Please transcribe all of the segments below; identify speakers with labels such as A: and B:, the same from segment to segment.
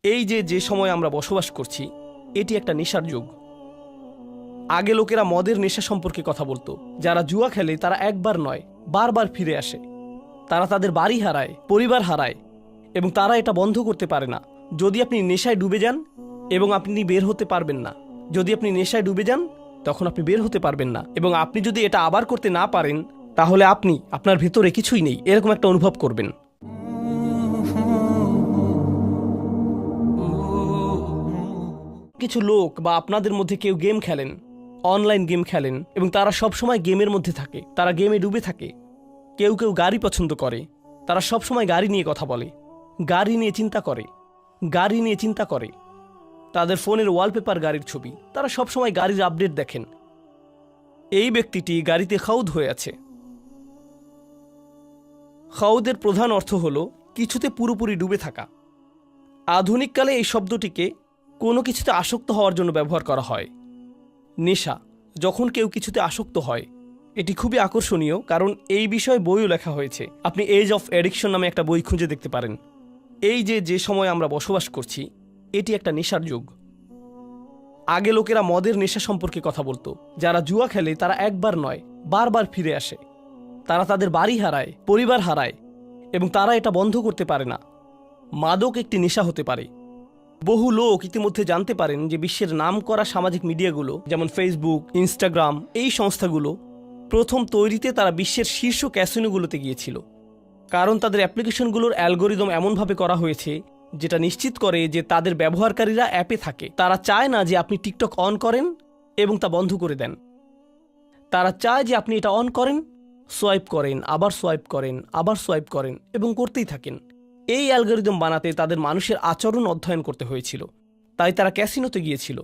A: এই যে সময় আমরা বসবাস করছি এটি একটা নেশার যুগ। আগে লোকেরা মদের নেশা সম্পর্কে কথা বলতো। যারা জুয়া খেলে তারা একবার নয় বারবার ফিরে আসে। তারা তাদের বাড়ি হারায়, পরিবার হারায়, এবং তারা এটা বন্ধ করতে পারে না। যদি আপনি নেশায় ডুবে যান এবং আপনি বের হতে পারবেন না, যদি আপনি নেশায় ডুবে যান তখন আপনি বের হতে পারবেন না, এবং আপনি যদি এটা আবার করতে না পারেন তাহলে আপনি আপনার ভেতরে কিছুই নেই এরকম একটা অনুভব করবেন। কিছু লোক বা আপনাদের মধ্যে কেউ গেম খেলেন, অনলাইন গেম খেলেন, এবং তারা সবসময় গেমের মধ্যে থাকে, তারা গেমে ডুবে থাকে। কেউ কেউ গাড়ি পছন্দ করে, তারা সবসময় গাড়ি নিয়ে কথা বলে, গাড়ি নিয়ে চিন্তা করে, গাড়ি নিয়ে চিন্তা করে। তাদের ফোনের ওয়ালপেপার গাড়ির ছবি, তারা সবসময় গাড়ির আপডেট দেখেন। এই ব্যক্তিটি গাড়িতে খাউদ হয়ে আছে। খাউদের প্রধান অর্থ হল কিছুতে পুরোপুরি ডুবে থাকা। আধুনিককালে এই শব্দটিকে কোনো কিছুতে আসক্ত হওয়ার জন্য ব্যবহার করা হয়। নেশা, যখন কেউ কিছুতে আসক্ত হয়, এটি খুবই আকর্ষণীয়, কারণ এই বিষয়ে বইও লেখা হয়েছে। আপনি এজ অফ অ্যাডিকশন নামে একটা বই খুঁজে দেখতে পারেন। এই যে সময় আমরা বসবাস করছি এটি একটা নেশার যুগ। আগে লোকেরা মদের নেশা সম্পর্কে কথা বলতো। যারা জুয়া খেলে তারা একবার নয় বারবার ফিরে আসে। তারা তাদের বাড়ি হারায়, পরিবার হারায়, এবং তারা এটা বন্ধ করতে পারে না। মাদক একটি নেশা হতে পারে। বহু লোক ইতিমধ্যে জানতে পারেন যে বিশ্বের নামকরা সামাজিক মিডিয়াগুলো যেমন ফেসবুক, ইনস্টাগ্রাম, এই সংস্থাগুলো প্রথম তৈরিতে তারা বিশ্বের শীর্ষ ক্যাসিনোগুলোতে গিয়েছিল, কারণ তাদের অ্যাপ্লিকেশনগুলোর অ্যালগোরিদম এমনভাবে করা হয়েছে যেটা নিশ্চিত করে যে তাদের ব্যবহারকারীরা অ্যাপে থাকে। তারা চায় না যে আপনি টিকটক অন করেন এবং তা বন্ধ করে দেন। তারা চায় যে আপনি এটা অন করেন, সোয়াইপ করেন, আবার সোয়াইপ করেন, আবার সোয়াইপ করেন, এবং করতেই থাকেন। এই অ্যালগোরিদম বানাতে তাদের মানুষের আচরণ অধ্যয়ন করতে হয়েছিল। তাই তারা ক্যাসিনোতে গিয়েছিল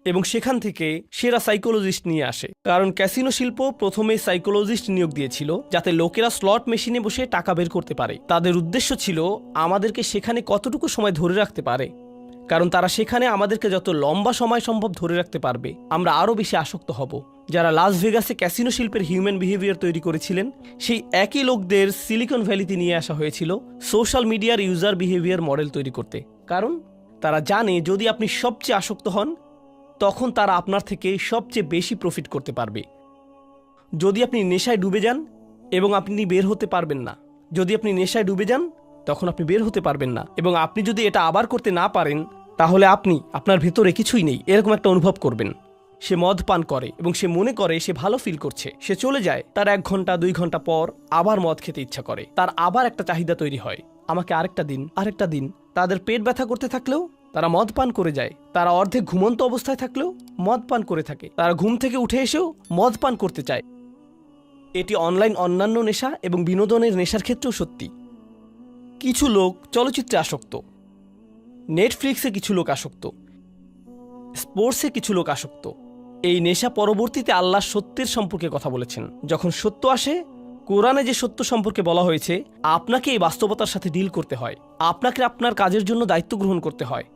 A: এবং সেখান থেকে সেরা সাইকোলজিস্ট নিয়ে আসে, কারণ ক্যাসিনো শিল্প প্রথমে সাইকোলজিস্ট নিয়োগ দিয়েছিল যাতে লোকেরা স্লট মেশিনে বসে টাকা বের করতে পারে। তাদের উদ্দেশ্য ছিল আমাদেরকে সেখানে কতটুকু সময় ধরে রাখতে পারে, কারণ তারা সেখানে আমাদেরকে যত লম্বা সময় সম্ভব ধরে রাখতে পারবে আমরা আরও বেশি আসক্ত হব। যারা লাস ভেগাসে ক্যাসিনো শিল্পের হিউম্যান বিহেভিয়ার তৈরি করেছিলেন, সেই একই লোকদের সিলিকন ভ্যালিতে নিয়ে আসা হয়েছিল সোশ্যাল মিডিয়ার ইউজার বিহেভিয়ার মডেল তৈরি করতে। কারণ তারা জানে যদি আপনি সবচেয়ে আসক্ত হন তখন তারা আপনার থেকে সবচেয়ে বেশি প্রফিট করতে পারবে। যদি আপনি নেশায় ডুবে যান এবং আপনি বের হতে পারবেন না, যদি আপনি নেশায় ডুবে যান তখন আপনি বের হতে পারবেন না, এবং আপনি যদি এটা আবার করতে না পারেন তাহলে আপনি আপনার ভেতরে কিছুই নেই এরকম একটা অনুভব করবেন। সে মদ পান করে এবং সে মনে করে সে ভালো ফিল করছে, সে চলে যায়। তার 1 ঘন্টা 2 ঘন্টা পর আবার মদ খেতে ইচ্ছা করে, তার আবার একটা চাহিদা তৈরি হয়, আমাকে আরেকটা দিন, আরেকটা দিন। তাদের পেট ব্যথা করতে থাকলেও তারা মদ পান করে যায়। তারা অর্ধেক ঘুমন্ত অবস্থায় থাকলেও মদ পান করে থাকে। তারা ঘুম থেকে উঠে এসেও মদ পান করতে চায়। এটি অনলাইন অন্যান্য নেশা এবং বিনোদনের নেশার ক্ষেত্রেও সত্যি। কিছু লোক চলচ্চিত্রে আসক্ত, নেটফ্লিক্সে কিছু লোক আসক্ত, স্পোর্টসে কিছু লোক আসক্ত। এই নেশা পরবর্তীতে আল্লাহ সত্যের সম্পর্কে কথা বলেছেন। যখন সত্য আসে, কোরআনে যে সত্য সম্পর্কে বলা হয়েছে, আপনাকে এই বাস্তবতার সাথে ডিল করতে হয়, আপনাকে আপনার কাজের জন্য দায়িত্ব গ্রহণ করতে হয়।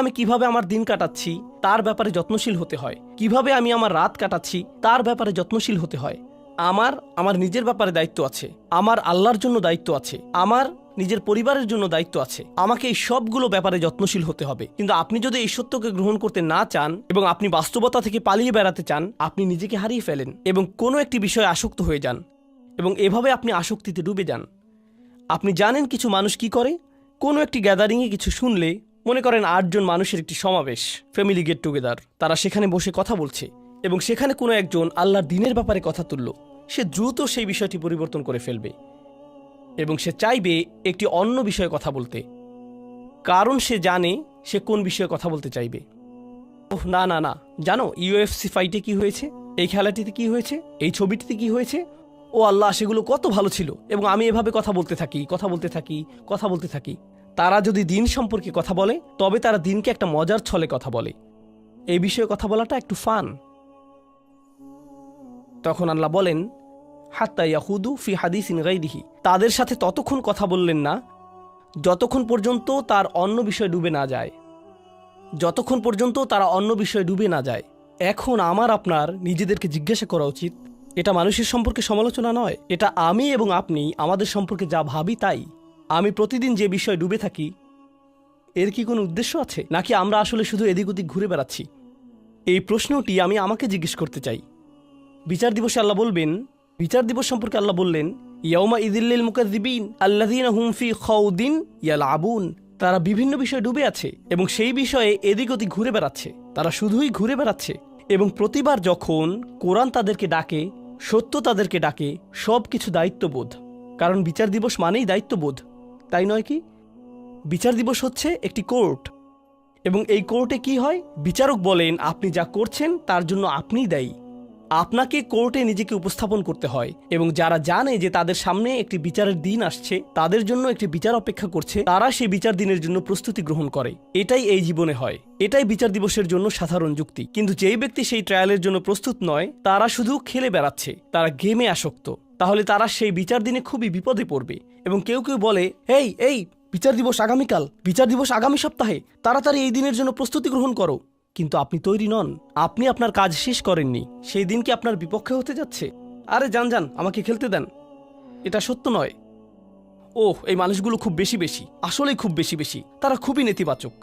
A: আমি কিভাবে আমার দিন কাটাচ্ছি তার ব্যাপারে যত্নশীল হতে হয়, কিভাবে আমি আমার রাত কাটাচ্ছি তার ব্যাপারে যত্নশীল হতে হয়। আমার নিজের ব্যাপারে দায়িত্ব আছে, আমার আল্লাহর জন্য দায়িত্ব আছে, আমার নিজের পরিবারের জন্য দায়িত্ব আছে। আমাকে এই সবগুলো ব্যাপারে যত্নশীল হতে হবে। কিন্তু আপনি যদি এই সত্যকে গ্রহণ করতে না চান এবং আপনি বাস্তবতা থেকে পালিয়ে বেড়াতে চান, আপনি নিজেকে হারিয়ে ফেলেন এবং কোনো একটি বিষয়ে আসক্ত হয়ে যান, এবং এভাবে আপনি আসক্তিতে ডুবে যান। আপনি জানেন কিছু মানুষ কি করে? কোনো একটি গ্যাদারিংয়ে কিছু শুনলে, মনে করেন 8 জন মানুষের একটি সমাবেশ, ফ্যামিলি গেট টুগেদার, তারা সেখানে বসে কথা বলছে এবং সেখানে কোনো একজন আল্লাহর দ্বীনের ব্যাপারে কথা তুলল, সে দ্রুত সেই বিষয়টি পরিবর্তন করে ফেলবে এবং সে চাইবে একটি অন্য বিষয়ে কথা বলতে, কারণ সে জানে সে কোন বিষয়ে কথা বলতে চাইবে। ওহ না না না, জানো ইউএফসি ফাইটে কি হয়েছে, এই খেলাটিতে কি হয়েছে, এই ছবিটিতে কি হয়েছে, ও আল্লাহ সেগুলো কত ভালো ছিল, এবং আমি এভাবে কথা বলতে থাকি, কথা বলতে থাকি, কথা বলতে থাকি। তারা যদি দিন সম্পর্কে কথা বলে তবে তারা দিনকে একটা মজার ছলে কথা বলে, এই বিষয়ে কথা বলাটা একটু ফান। তখন আল্লাহ বলেন, হাত্তা ইয়াহুদু ফি হাদিসিন গাইরিহি, তাদের সাথে ততক্ষণ কথা বললেন না যতক্ষণ পর্যন্ত তার অন্য বিষয়ে ডুবে না যায়, যতক্ষণ পর্যন্ত তারা অন্য বিষয়ে ডুবে না যায়। এখন আমার আপনার নিজেদেরকে জিজ্ঞাসা করা উচিত, এটা মানুষের সম্পর্কে সমালোচনা নয়, এটা আমি এবং আপনি আমাদের সম্পর্কে যা ভাবি তাই। আমি প্রতিদিন যে বিষয়ে ডুবে থাকি এর কি কোনো উদ্দেশ্য আছে, নাকি আমরা আসলে শুধু এদিক ওদিক ঘুরে বেড়াচ্ছি? এই প্রশ্নটি আমি আমাকে জিজ্ঞেস করতে চাই। বিচার দিবসে আল্লাহ বলবেন, বিচার দিবস সম্পর্কে আল্লাহ বললেন, ইয়াউমা ইদিল্লিল মুকাজ্জিবিন আল্লাযীনা হুম ফি খাউদিন ইয়ালআবুন। তারা বিভিন্ন বিষয়ে ডুবে আছে এবং সেই বিষয়ে এদিক ওদিক ঘুরে বেড়াচ্ছে। তারা শুধুই ঘুরে বেড়াচ্ছে। এবং প্রতিবার যখন কোরআন তাদেরকে ডাকে, সত্য তাদেরকে ডাকে, সব কিছু দায়িত্ববোধ। কারণ বিচার দিবস মানেই দায়িত্ববোধ, তাই নয় কি? বিচার দিবস হচ্ছে একটি কোর্ট, এবং এই কোর্টে কি হয়? বিচারক বলেন, আপনি যা করছেন তার জন্য আপনিই দায়ী। আপনাকে কোর্টে নিজেকে উপস্থাপন করতে হয়, এবং যারা জানে যে তাদের সামনে একটি বিচারের দিন আসছে, তাদের জন্য একটি বিচার অপেক্ষা করছে, তারা সেই বিচার দিনের জন্য প্রস্তুতি গ্রহণ করে। এটাই এই জীবনে হয়, এটাই বিচার দিবসের জন্য সাধারণ যুক্তি। কিন্তু যেই ব্যক্তি সেই ট্রায়ালের জন্য প্রস্তুত নয়, তারা শুধু খেলে বেড়াচ্ছে, তারা গেমে আসক্ত, তাহলে তারা সেই বিচার দিনে খুবই বিপদে পড়বে। এবং কেউ কেউ বলে, এই এই বিচার দিবস আগামীকাল, বিচার দিবস আগামী সপ্তাহে, তাড়াতাড়ি এই দিনের জন্য প্রস্তুতি গ্রহণ করো। কিন্তু আপনি তৈরি নন, আপনি আপনার কাজ শেষ করেননি, সেই দিন কি আপনার বিপক্ষে হতে যাচ্ছে? আরে যান যান, আমাকে খেলতে দেন। এটা সত্য নয়। ওহ, এই মানুষগুলো খুব বেশি বেশি, আসলেই খুব বেশি বেশি, তারা খুবই নেতিবাচক,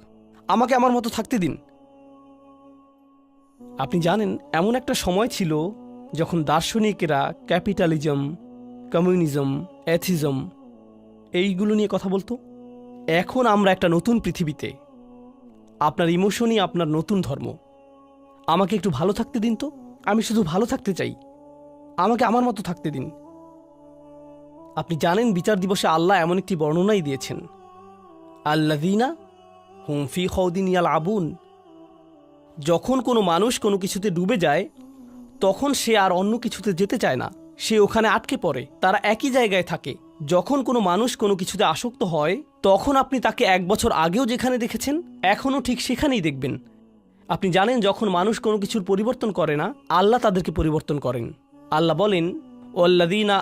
A: আমাকে আমার মতো থাকতে দিন। আপনি জানেন, এমন একটা সময় ছিল যখন দার্শনিকেরা ক্যাপিটালিজম, কমিউনিজম, অ্যাথিজম এইগুলো নিয়ে কথা বলতো। এখন আমরা একটা নতুন পৃথিবীতে। আপনার ইমোশনই আপনার নতুন ধর্ম। আমাকে একটু ভালো থাকতে দিন তো, আমি শুধু ভালো থাকতে চাই, আমাকে আমার মতো থাকতে দিন। আপনি জানেন, বিচার দিবসে আল্লাহ এমন একটি বর্ণনাই দিয়েছেন, আল্লাযীনা হুম ফি খাউদিন ইয়ালআবুন। যখন কোনো মানুষ কোনো কিছুতে ডুবে যায়, তখন সে আর অন্য কিছুতে যেতে চায় না, সে ওখানে আটকে পড়ে, তারা একই জায়গায় থাকে। যখন কোনো মানুষ কোনো কিছুতে আসক্ত হয়, তখন আপনি তাকে 1 বছর আগেও যেখানে দেখেছেন, এখনও ঠিক সেখানেই দেখবেন। আপনি জানেন, যখন মানুষ কোনো কিছুর পরিবর্তন করে না, আল্লাহ তাদেরকে পরিবর্তন করেন। আল্লাহ বলেন, ওয়াল্লাযীনা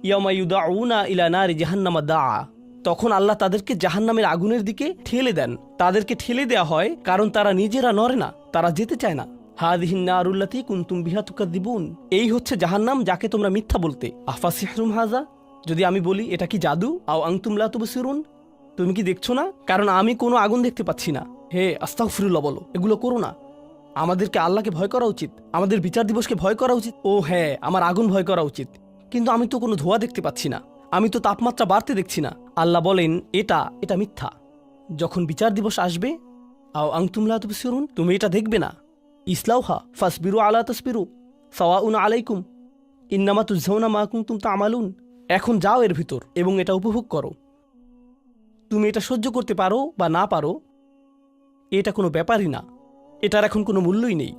A: ইয়াওমা ইউদাউনা ইলা নারি জাহান্নামা দাআ। তখন আল্লাহ তাদেরকে জাহান্নামের আগুনের দিকে ঠেলে দেন। তাদেরকে ঠেলে দেওয়া হয় কারণ তারা নিজেরা নড়ে না, তারা যেতে চায় না। হাযিহিন নারুল্লাতী কুনতুম বিহা তুকাযযিবুন। এই হচ্ছে জাহান্নাম, যাকে তোমরা মিথ্যা বলতে। আফাসিহরুম হাযা। যদি আমি বলি এটা কি জাদু, আও আনতুম লা তুবসিরুন, তুমি কি দেখছো না? কারণ আমি কোনো আগুন দেখতে পাচ্ছি না। হে আস্তাগফিরুল্লাহ বলো, এগুলো করো না। আমাদেরকে আল্লাহকে ভয় করা উচিত, আমাদের বিচার দিবসকে ভয় করা উচিত। ও হ্যাঁ, আমার আগুন ভয় করা উচিত, কিন্তু আমি তো কোনো ধোঁয়া দেখতে পাচ্ছি না, আমি তো তাপমাত্রা বাড়তে দেখছি না। আল্লাহ বলেন, এটা মিথ্যা। যখন বিচার দিবস আসবে, আও আনতুম লা তুবসিরুন, তুমি এটা দেখবে না। ইসলাউহা ফাসবিরু আলা তাসবিরু সাওয়াউন আলাইকুম ইন্নামা তুজজাউনা মা কুনতুম তা'মালুন। এখন যাও এর ভিতর এবং এটা উপভোগ করো। তুমি এটা সহ্য করতে পারো বা না পারো, এটা কোনো ব্যাপারই না, এটার এখন কোনো মূল্যই নেই।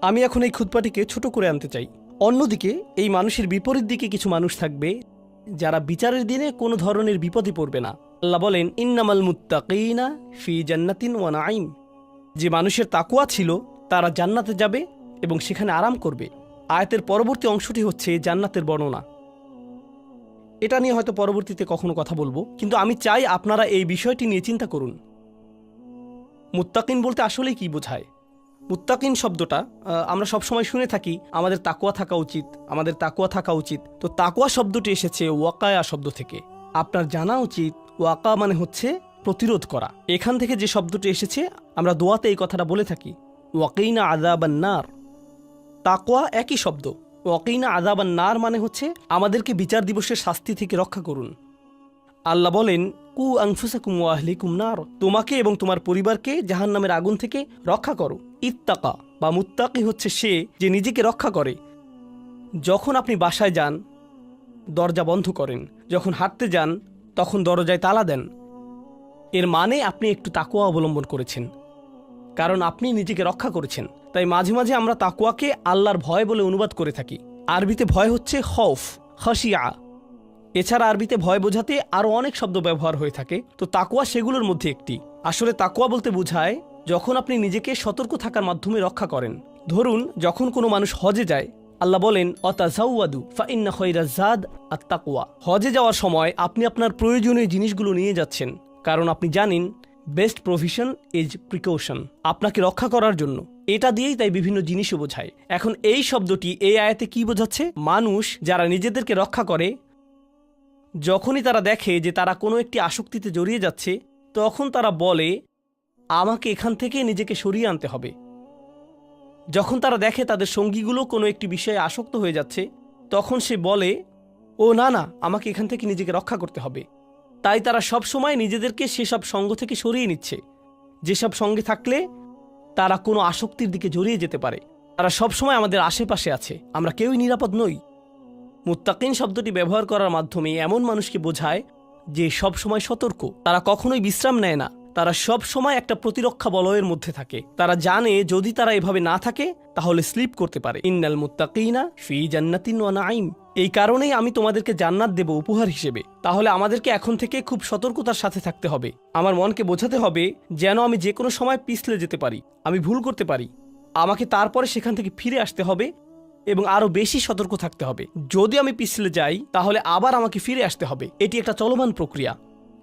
A: আমি এখন এই খুতবাটিকে ছোট করে আনতে চাই। অন্যদিকে এই মানুষের বিপরীত দিকে কিছু মানুষ থাকবে, যারা বিচারের দিনে কোনো ধরনের বিপদে পড়বে না। আল্লাহ বলেন, ইন্নামাল মুত্তাকিনা ফি জান্নাতিন ওয়া নাঈম। যে মানুষের তাকওয়া ছিল, তারা জান্নাতে যাবে এবং সেখানে আরাম করবে। আয়াতের পরবর্তী অংশটি হচ্ছে জান্নাতের বর্ণনা। এটা নিয়ে হয়তো পরবর্তীতে কখনো কথা বলবো, কিন্তু আমি চাই আপনারা এই বিষয়টি নিয়ে চিন্তা করুন। মুত্তাকিন বলতে আসলেই কি বোঝায়? মুত্তাকিন শব্দটা আমরা সবসময় শুনে থাকি, আমাদের তাকওয়া থাকা উচিত, আমাদের তাকওয়া থাকা উচিত। তো তাকওয়া শব্দটি এসেছে ওয়াকায়া শব্দ থেকে। আপনার জানা উচিত, ওয়াকা মানে হচ্ছে প্রতিরোধ করা। এখান থেকে যে শব্দটি এসেছে, আমরা দোয়াতে এই কথাটা বলে থাকি, ওয়াকিনা আযাবান নার। তাকওয়া একই শব্দ। ওয়াকিনা আযাবান নার মানে হচ্ছে আমাদেরকে বিচার দিবসের শাস্তি থেকে রক্ষা করুন। আল্লাহ বলেন, কু আনফুসাকুম ওয়া আহলিকুম নার। তোমাকে এবং তোমার পরিবারকে জাহান্নামের আগুন থেকে রক্ষা করো। ইত্তাকা বা মুত্তাকি হচ্ছে সে যে নিজেকে রক্ষা করে। যখন আপনি বাসায় যান, দরজা বন্ধ করেন, যখন হাঁটতে যান, তখন দরজায় তালা দেন, এর মানে আপনি একটু তাকওয়া অবলম্বন করেছেন, কারণ আপনি নিজেকে রক্ষা করেছেন। তাই মাঝে মাঝে আমরা তাকওয়াকে আল্লাহর ভয় বলে অনুবাদ করে থাকি। আরবিতে ভয় হচ্ছে খৌফ, খাশিয়া। এছাড়া আরবিতে ভয় বোঝাতে আরও অনেক শব্দ ব্যবহার হয়ে থাকে, তো তাকওয়া সেগুলোর মধ্যে একটি। আসলে তাকওয়া বলতে বোঝায় যখন আপনি নিজেকে সতর্ক থাকার মাধ্যমে রক্ষা করেন। ধরুন, যখন কোনো মানুষ হজে যায়, আল্লাহ বলেন, অতাজাওয়াদু ফাইন্না খায়রাজ যাদ আত-তাকওয়া। হজে যাওয়ার সময় আপনি আপনার প্রয়োজনীয় জিনিসগুলো নিয়ে যাচ্ছেন, কারণ আপনি জানেন বেস্ট প্রভিশন ইজ প্রিকশন, আপনাকে রক্ষা করার জন্য। এটা দিয়েই তাই বিভিন্ন জিনিসও বোঝায়। এখন এই শব্দটি এই আয়াতে কি বোঝাচ্ছে? মানুষ যারা নিজেদেরকে রক্ষা করে, যখনই তারা দেখে যে তারা কোনো একটি আসক্তিতে জড়িয়ে যাচ্ছে, তখন তারা বলে আমাকে এখান থেকে নিজেকে সরিয়ে আনতে হবে। যখন তারা দেখে তাদের সঙ্গীগুলো কোনো একটি বিষয়ে আসক্ত হয়ে যাচ্ছে, তখন সে বলে, ও না না, আমাকে এখান থেকে নিজেকে রক্ষা করতে হবে। তাই তারা সব সময় নিজেদেরকে সেসব সঙ্গ থেকে সরিয়ে নিচ্ছে, যেসব সঙ্গে থাকলে তারা কোনো আসক্তির দিকে জড়িয়ে যেতে পারে। তারা সব সময় আমাদের আশেপাশে আছে, আমরা কেউই নিরাপদ নই। মুত্তাকিন শব্দটি ব্যবহার করার মাধ্যমে এমন মানুষকে বোঝায় যে সব সময় সতর্ক। তারা কখনোই বিশ্রাম নেয় না, তারা সব সময় একটা প্রতিরক্ষা বলয়ের মধ্যে থাকে। তারা জানে যদি তারা এভাবে না থাকে তাহলে স্লিপ করতে পারে। ইন্নাল মুত্তাকিনা ফি জান্নাতিন ওয়া নাঈম। এই কারণেই আমি তোমাদেরকে জান্নাত দেব উপহার হিসেবে। তাহলে আমাদেরকে এখন থেকে খুব সতর্কতার সাথে থাকতে হবে। আমার মনকে বোঝাতে হবে যেন আমি যে কোনো সময় পিছলে যেতে পারি, আমি ভুল করতে পারি। আমাকে তারপরে সেখান থেকে ফিরে আসতে হবে এবং আরো বেশি সতর্ক থাকতে হবে। যদি আমি পিছলে যাই তাহলে আবার আমাকে ফিরে আসতে হবে। এটি একটা চলমান প্রক্রিয়া।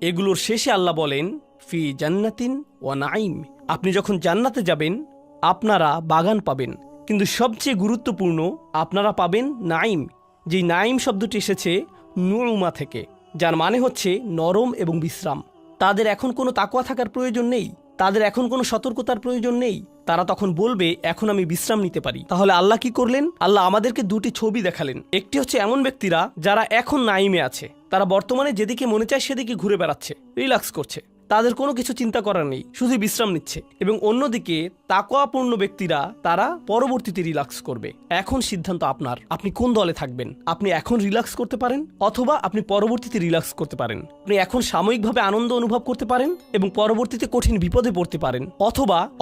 A: এগুলোর শেষে আল্লাহ বলেন, ফি জান্নাতিন ওয়া নাঈম। আপনি যখন জান্নাতে যাবেন আপনারা বাগান পাবেন, কিন্তু সবচেয়ে গুরুত্বপূর্ণ আপনারা পাবেন নাঈম। যেই নাঈম শব্দটি এসেছে নুউমা থেকে, যার মানে হচ্ছে নরম এবং বিশ্রাম। তাদের এখন কোনো তাকওয়া থাকার প্রয়োজন নেই, তাদের এখন কোনো সতর্কতার প্রয়োজন নেই। তারা তখন বলবে, এখন আমি বিশ্রাম নিতে পারি। তাহলে আল্লাহ কি করলেন? আল্লাহ আমাদেরকে দুটি ছবি দেখালেন। একটি হচ্ছে এমন ব্যক্তিরা যারা এখন নাইমে আছে, তারা বর্তমানে যেদিকে মনে চায় সেদিকে ঘুরে বেড়াচ্ছে, রিল্যাক্স করছে, তাদের কোনো কিছু চিন্তা করার নেই, শুধু বিশ্রাম নিচ্ছে। এবং অন্যদিকে তাকওয়াপূর্ণ ব্যক্তিরা তারা পরবর্তীতে রিল্যাক্স করবে। এখন সিদ্ধান্ত আপনার, আপনি কোন দলে থাকবেন। আপনি এখন রিল্যাক্স করতে পারেন অথবা আপনি পরবর্তীতে রিল্যাক্স করতে পারেন। আপনি এখন সাময়িকভাবে আনন্দ অনুভব করতে পারেন এবং পরবর্তীতে কঠিন বিপদে পড়তে পারেন,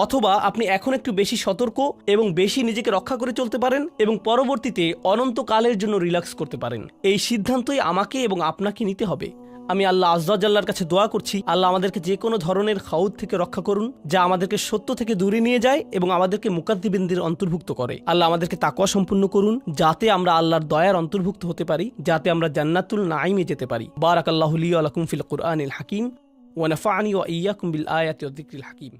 A: অথবা আপনি এখন একটু বেশি সতর্ক এবং বেশি নিজেকে রক্ষা করে চলতে পারেন এবং পরবর্তীতে অনন্তকালের জন্য রিল্যাক্স করতে পারেন। এই সিদ্ধান্তই আমাকে এবং আপনাকে নিতে হবে। আমি আল্লাহ আজ্জা জাল্লার কাছে দোয়া করছি, আল্লাহ আমাদেরকে যে কোনো ধরনের খাউদ থেকে রক্ষা করুন, যা আমাদেরকে সত্য থেকে দূরে নিয়ে যায় এবং আমাদেরকে মুকাদ্দিবিনদের অন্তর্ভুক্ত করে। আল্লাহ আমাদেরকে তাকওয়া সম্পূর্ণ করুন, যাতে আমরা আল্লাহর দয়ার অন্তর্ভুক্ত হতে পারি, যাতে আমরা জান্নাতুল নাঈমে যেতে পারি। বারাকাল্লাহু লি ওয়া লাকুম ফিল কুরআনিল হাকিম ওয়া নাফা'নি ওয়া ইয়্যাকুম বিল আয়াতি ওয়াজ যিকরিল হাকিম।